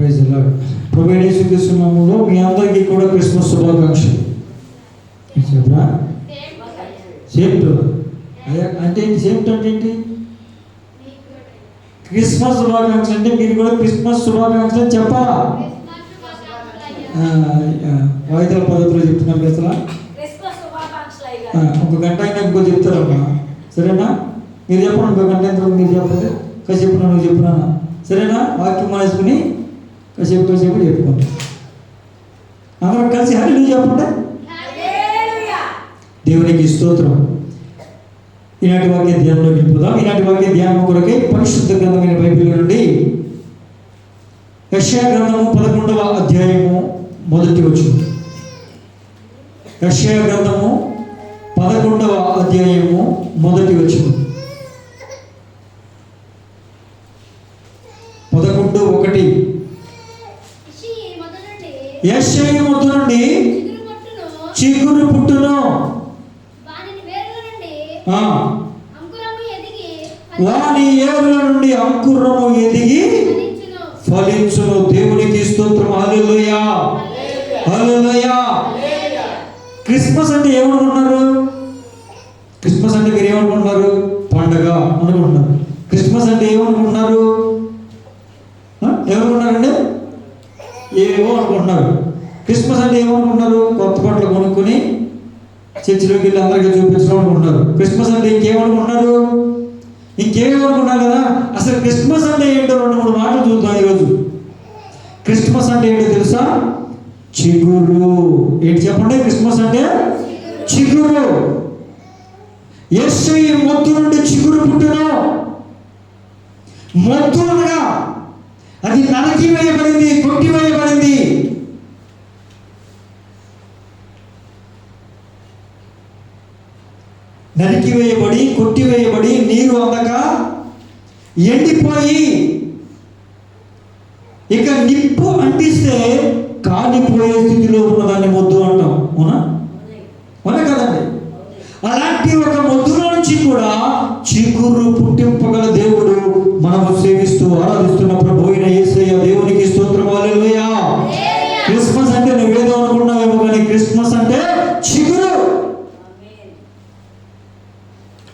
Praise the lord. ప్రభువైన యేసుక్రీస్తు నామములో మీ అందరికీ కూడా క్రిస్మస్ శుభాకాంక్షలు. చెప్పరా? సేమ్ అంటే ఏంటి? సేమ్ అంటే ఏంటి? క్రిస్మస్ శుభాకాంక్షలు అంటే మీరు కూడా క్రిస్మస్ శుభాకాంక్షలు చెప్పాలా? వాయిదాల పద్ధతిలో చెప్తున్నారు కదా. ఒక గంట అయినా ఇంకో చెప్తారమ్మా, సరేనా? మీరు చెప్పండి, ఇంకో గంట అయిన మీరు చెప్పండి. కాసేపు నువ్వు చెప్పున్నా, సరేనా? వాక్యం మానేసుకుని కాసేపు చెప్పుకోండి. అందరం కలిసి హల్లెలూయా చెప్పండి. దేవునికి స్తోత్రం. ఈనాటి వాక్య ధ్యానంలోకి వెళ్ళిపోదాం. ఈనాటి వాక్య ధ్యానం కొరకై పరిశుద్ధ గ్రంథమైన బైబిల్ నుండి యెషయా గ్రంథము 11వ అధ్యాయము మొదటి వచనం. యెషయా గ్రంథము 11వ అధ్యాయము మొదటి వచనం. 11:1 యెషయా మొదలు నుండి చిగురు పుట్టును, వాని ఏరుల నుండి అంకురము ఎదిగి ఫలించును. దేవునికి స్తోత్రం. హల్లెలూయా, హల్లెలూయా. క్రిస్మస్ అంటే ఏమనుకుంటున్నారు? క్రిస్మస్ అంటే మీరు ఏమనుకుంటున్నారు? పండగ అనుకుంటున్నారు. క్రిస్మస్ అంటే ఏమనుకుంటున్నారు? ఏమనుకుంటున్నారండి? ఏమో అనుకుంటున్నారు. క్రిస్మస్ అంటే ఏమనుకుంటున్నారు? కొత్త బట్టలు కొనుక్కొని చర్చిలోకి వెళ్ళి అందరికీ చూపించడం అనుకుంటున్నారు. క్రిస్మస్ అంటే ఇంకేమనుకుంటున్నారు? ఇంకేమనుకున్నారు కదా. అసలు క్రిస్మస్ అంటే ఏంటో 2-3 మాటలు చూద్దాం ఈరోజు. క్రిస్మస్ అంటే ఏంటో తెలుసా? చిగురు. ఏంటి చెప్పండి? క్రిస్మస్ అంటే చిగురు. యెషయా మొద్దు నుండి చిగురు పుట్టును. మొద్దు అనగా అది నరికి వేయబడింది, కొట్టివేయబడింది. నరికివేయబడి, కొట్టివేయబడి, నీరు అందక ఎండిపోయి ఇక నిప్పు అంటిస్తే కాలిపోయే స్థితిలో ఉన్నదాన్ని మొద్దు అంటాం. అవునా? అవునా కదండి? అలాంటి ఒక మొద్దులో నుంచి కూడా చిగురు పుట్టింపగల దేవుడు మనము సేవిస్తూ ఆరాధిస్తున్న ప్రభువైన యేసయ్య. దేవునికి స్తోత్రం. హల్లెలూయా. క్రిస్మస్ అంటే నువ్వేదో అనుకున్నావేమో కానీ క్రిస్మస్ అంటే చిగురు.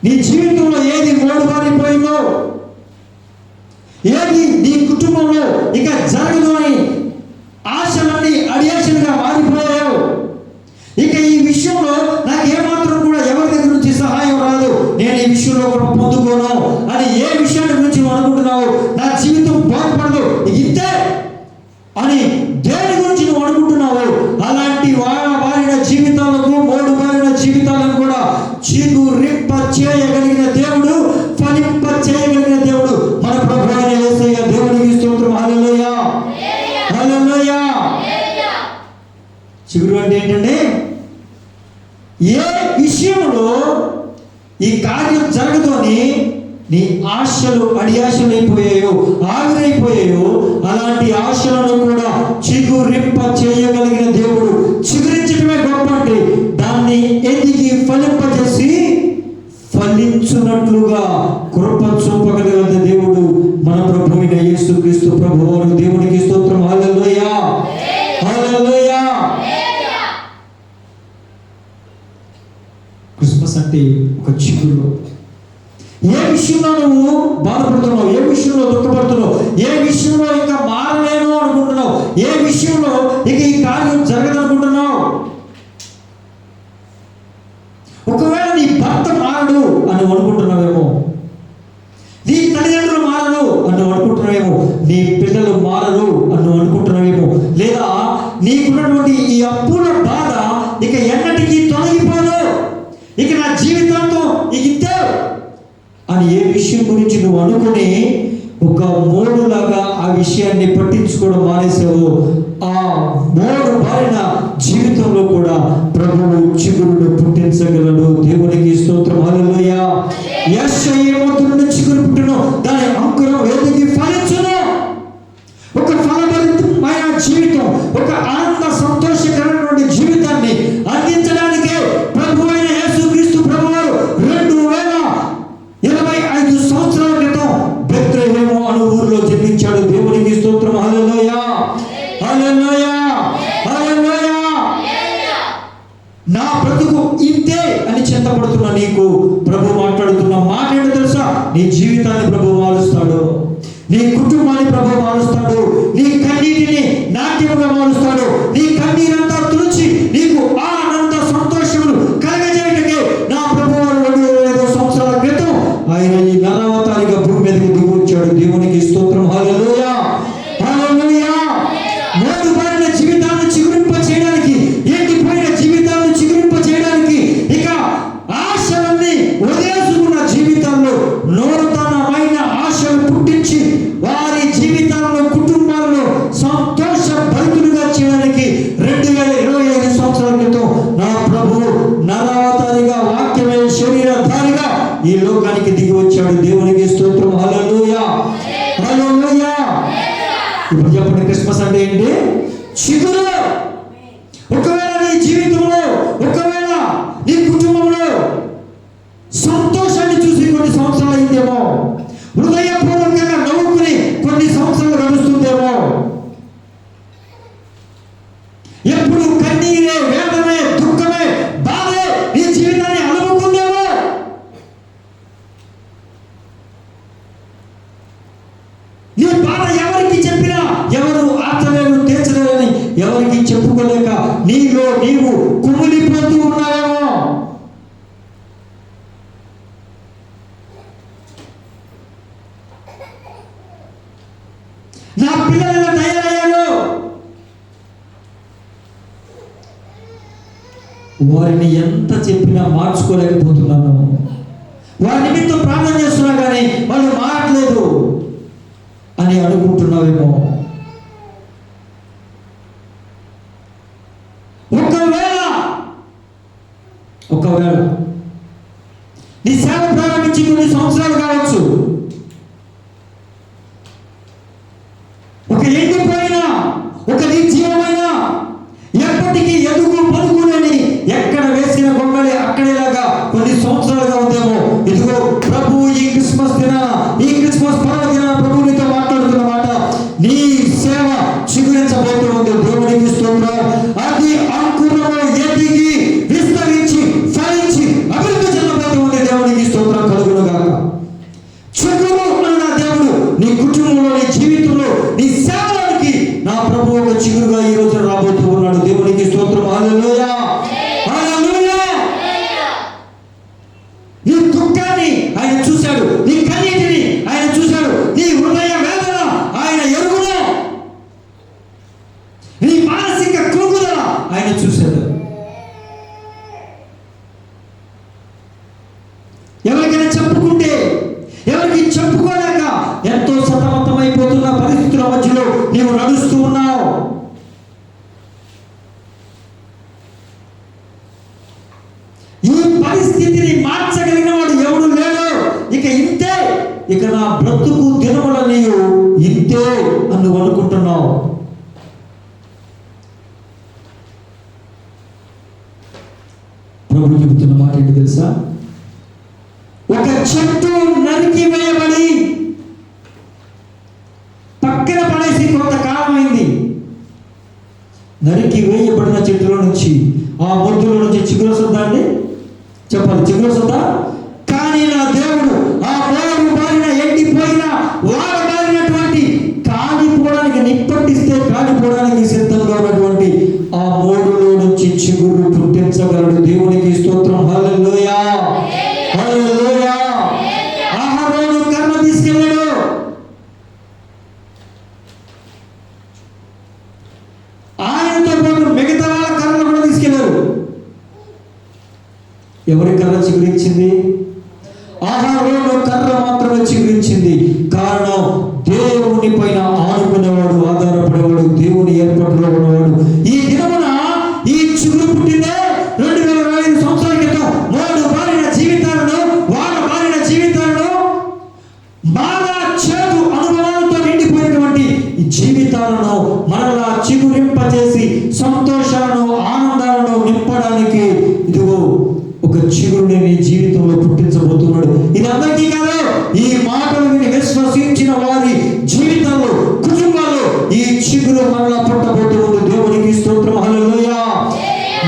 నీ జీవితంలో ఏది మోడుబారిపోయిందో, ఏది నీ కుటుంబంలో ఇక జరగదు అని ఆశలన్నీ అడియాశలుగా మారిపోయావు, ఇక ఈ విషయంలో నాకు ఏమాత్రం కూడా ఎవరి దగ్గర నుంచి సహాయం రాదు, నేను ఈ విషయంలో కూడా పొందుకోను అని ఏ విషయాన్ని గురించి నువ్వు అనుకుంటున్నావు? నా జీవితం బాగుపడదు ఇంతే అని దేని గురించి నువ్వు అనుకుంటున్నావు? అలాంటి వారిన జీవితాలకు, మోడుబారిన జీవితాలను కూడా చిగురింప చేయగలిగిన దేవుడు, ఫలింప చేయగలిగిన దేవుడు మన ప్రభువైన యేసయ్య. దేవునికి స్తోత్రం. హల్లెలూయా, హల్లెలూయా. చిగురు అంటే ఏంటంటే ఏ విషయంలో ఈ కార్యం జరగదు అని నీ ఆశలు అడియాశలు అయిపోయాయో, ఆవిరైపోయాయో, అలాంటి ఆశలను కూడా చిగురింప చేయగలిగిన దేవుడు. చిగురించడమే గొప్ప అంటే దాన్ని ఎదిగి ఫలింపజేసి ఫలించున్నట్లుగా కృప చూపగలిగిన దేవుడు మన ప్రభువైన యేసుక్రీస్తు ప్రభువు. దేవునికి స్తోత్రం. హల్లెలూయా, హల్లెలూయా. క్రిస్మస్ అంటే ఒక చిగురు. ఏ విషయంలో నువ్వు బాధపడుతున్నావు, ఏ విషయంలో దుఃఖపడుతున్నావు, ఏ విషయంలో ఇంకా మారలేను అనుకుంటున్నావు, ఏ విషయంలో ఇక ఈ కార్యం జరగదనుకుంటున్నావు? ఒకవేళ నీ భర్త మారడు అని అనుకుంటున్నావేమో, నీ తల్లిదండ్రులు మారరు అని అనుకుంటున్నావేమో, నీ పిల్లలు మారరు అని అనుకుంటున్నావేమో, లేదా నీకున్నటువంటి ఈ అప్పుల బాధ ఇక ఎన్నటికీ తొలగిపోదు, ఇక నా జీవితంతో ఇంతే అని ఏ విషయం గురించి నువ్వు అనుకుని ఒక మోడులాగా ఆ విషయాన్ని పట్టించుకోవడం మానేసావు, ఆ మోడు బారిన జీవితంలో కూడా ప్రభువు చిగురును పుట్టించగలడు. దేవునికి స్తోత్రం. హల్లెలూయా. యెషయా మొదలు నుండి చిగురు పుట్టును, దాని అంకురం ఎదిగి ఫలించును. ఒక ఫలభరితమైన జీవితం, ఒక ఆనంద సంతోషకరమైన జీవితాన్ని అందించడానికే ప్రభువైన యేసుక్రీస్తు ప్రభువారు 2025 సంవత్సరాల క్రితం బెత్లెహేము అను ఊరిలో జన్మించాడు. దేవునికి స్తోత్రం. హల్లెలూయా. జీవితాన్ని ప్రభు మారుస్తాడు. నీ కన్నీటిని నాట్యముగా మారుస్తాడు. నీ కన్నీరంతా తుడిచి నీకు ఆనంద సంతోషములు కలగజేయటకే నా ప్రభు 2,500 సంవత్సరాల క్రితం ఆయన ఈ నరవతారిగా భూమి మీదకి దిగి వచ్చాడు. దేవునికి స్తోత్రం. హల్లెలూయా, హల్లెలూయా. మోడుబారిన జీవితాన్ని చిగురింప చేయడానికి, ఎండిపోయిన జీవితాన్ని చిగురింప చేయడానికి, ఇక ఆశలన్నీ వదిలేసుకున్న జీవితాల్లో నూతనమైన ఆశలు పుట్టించి వారి జీవితాల్లో కుటుంబాల్లో సంతోష భరితులుగా చేయడానికి 2025 సంవత్సరాల క్రితం నా ప్రభు నరవతారిగా వాక్యమే శరీరధారిగా ఈ లోకానికి దిగి వచ్చాడు. దేవునికి స్తోత్రం. హల్లెలూయా, హల్లెలూయా. ఇప్పుడు చెప్పండి, క్రిస్మస్ అంటే ఏంటి? చిగురు. ఒకవేళ నీ జీవితంలో, ఒకవేళ నీ కుటుంబంలో సంతోషాన్ని చూసి కొన్ని సంవత్సరాలు అయిందేమో, హృదయపూర్వకంగా నవ్వుకుని కొన్ని సంవత్సరాలు గడుస్తుందేమో, ఎప్పుడు కన్నీరే, వేదనే, దుఃఖమే, బాధే నీ జీవితాన్ని అలుముకుందేమో. నీ బాధ ఎవరికి చెప్పినా ఎవరు ఆచలేరు, తీర్చలేరని ఎవరికి చెప్పుకోలేక నీలో నీవు కుమిలిపోతూ ఉన్నావేమో. నా పిల్లలు తయారయ్యారు, వారిని ఎంత చెప్పినా మార్చుకోలేకపోతున్నాను, వారి నిమిత్తం ప్రార్థన చేస్తున్నా కానీ వాళ్ళు మారట్లేదు అని అనుకుంటున్నావేమో. ఒకవేళ నీ సేవ ప్రారంభించి కొన్ని సంవత్సరాలు కావచ్చు, ఒక ఎండిపోయినా, ఒక నిర్జీవమైన, ఎప్పటికీ ఎదుగు పలుకులని ఎక్కడ వేసిన గొంగళి అక్కడేలాగా కొన్ని సంవత్సరాలుగా ఉందేమో. ఇదిగో ప్రభు ఈ క్రిస్మస్ దినాన, ఈ క్రిస్మస్ పర్వదినాన ప్రభు నీతో మాట్లాడుతున్న మాట, నీ సేవ చిగురించబోతూ ఉంది. దేవునికి స్తోత్రం. అది అంకురము ఎదిగి విస్తరించి ఫలించి అభివృద్ధి చెందబోతూ ఉంది. దేవునికి స్తోత్రం కలుగును గాక. చిగురు అన్న దేవుడు నీ కుటుంబంలో, నీ జీవితంలో, నీ సేవలోనికి నా ప్రభు ఒక చిగురుగా ఈ రోజు రాబోతూ ఉన్నాడు. దేవునికి స్తోత్రం. హల్లెలూయా, హల్లెలూయా. నీ దుఃఖాన్ని ఆయన చూశాడు, నీ కన్నీటిని ఆయన చూశాడు, నీ హృదయ వేదన ఆయన ఎరుగును, నీ మానసిక కృంగుదల ఆయన చూశాడు. ఎవరికైనా చెప్పుకుంటే, ఎవరికి చెప్పుకోలేక ఎంతో సతమతమైపోతున్న పరిస్థితుల మధ్యలో నీవు నడుస్తూ ఉన్నావు. ఈ పరిస్థితిని మార్చగలిగిన వాడు ఎవడు లేడు. ఇక ఇంతే, ఇక నా బ్రతుకు దినముల నీవు ఇంతే అని నువ్వు అనుకుంటున్నావు. ప్రభు చెబుతున్న మాట ఏంటి తెలుసా? ఒక చెట్టు నరికి వేయబడి పక్కన పడేసి కొంతకాలం అయింది. నరికి వేయబడిన చెట్టులో నుంచి, ఆ మొద్దులో నుంచి చిగురు వస్తుందా అండి? చెప్పాలి, చిగురు వస్తుందా? కానీ నా దేవుడు ఆ మోడు బారిన, ఎండిపోయిన, వాడబారినటువంటి, కాలిపోవడానికి నిప్పట్టిస్తే కాలిపోవడానికి సిద్ధంగా ఉన్నటువంటి ఆ మోడులో నుంచి చిగురు పుట్టించగలడు. దేవునికి స్తోత్రం. హల్లెలూయా, హల్లెలూయా. అహరోను కర్ర తీసుకెళ్ళాడు. ఆయనతో పాటు మిగతా వాళ్ళ కర్రలు కూడా తీసుకెళ్లారు. ఎవరి కర్ర చిగురించింది? అహరోను కర్ర మాత్రమే చిగురించింది. కారణం, దేవుని పైన ఆనుకునేవాడు, ఆధారపడేవాడు, దేవుని ఏర్పాటులో ఉన్నవాడు. ఈ దినమున ఈ చిగురు పుట్టిందే 2025 సంవత్సరాల క్రితం. మోడు బారిన జీవితాలను, వాడ బారిన జీవితాలను, బాగా చేదు అనుభవాలతో నిండిపోయినటువంటి ఈ జీవితాలను మరలా చిగురింపజేసి సంతోషాలను, ఆనందాలను నింపడానికి ఇదిగో ఒక చిగురుని నీ జీవితంలో పుట్టించబోతున్నాడు. ఇది అందరికీ కాదు, ఈ మాటలు విని విశ్వసించిన వారి జీవితంలో, కుటుంబాల్లో ఈ చిగురు మరలా పుట్టబోతుంది. దేవునికి స్తోత్రం. హల్లెలూయా.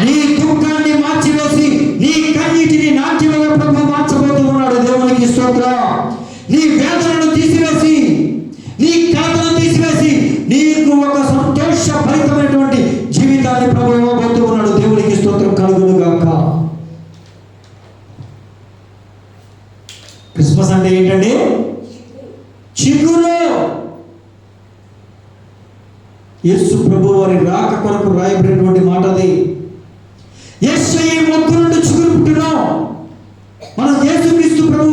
నీ దుఃఖాన్ని మార్చివేసి నీ కన్నీటిని నాట్యముగా ప్రభు మార్చబోతూ ఉన్నాడు. దేవునికి స్తోత్రం. నీ వేదనను తీసివేసి నీ కథ యేసు ప్రభు వారి రాక కొరకు రాయబడినటువంటి మాట అది. యేసయ్య మొక్క నుండి చిగురు పుట్టిన మనం యేసుక్రీస్తు ప్రభు